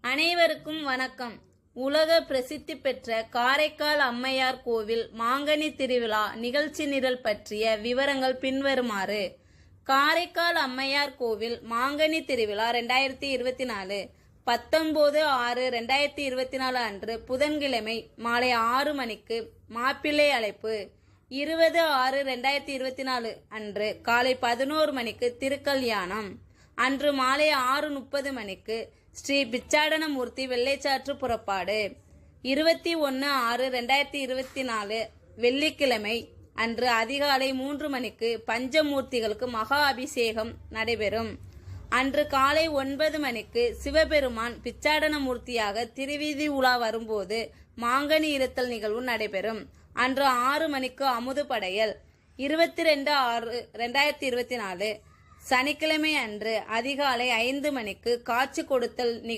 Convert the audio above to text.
அனைவருக்கும் வணக்கம். உலக பிரசித்தி பெற்ற காரைக்கால் அம்மையார் கோவில் மாங்கனி திருவிழா நிகழ்ச்சி நிரல் பற்றிய விவரங்கள் பின்வருமாறு. காரைக்கால் அம்மையார் கோவில் மாங்கனி திருவிழா 2024 19/6/2024 அன்று புதன்கிழமை மாலை 6 மணிக்கு மாப்பிள்ளை அழைப்பு. 20/6/2024 அன்று காலை 11 மணிக்கு திருக்கல்யாணம். அன்று மாலை 6:30 மணிக்கு ஸ்ரீ பிச்சாடனமூர்த்தி வெள்ளைச்சாற்று புறப்பாடு. 21/6/2024 வெள்ளிக்கிழமை அன்று அதிகாலை 3 மணிக்கு பஞ்சமூர்த்திகளுக்கு மகா அபிஷேகம் நடைபெறும். அன்று காலை 9 மணிக்கு சிவபெருமான் பிச்சாடனமூர்த்தியாக திருவீதி உலா வரும்போது மாங்கனி இருத்தல் நிகழ்வு நடைபெறும். அன்று 6 மணிக்கு அமுது படையல். 22/6/2024 சனிக்கிழமை அன்று அதிகாலை 5 மணிக்கு காட்சி கொடுத்தல் நிகழ்வு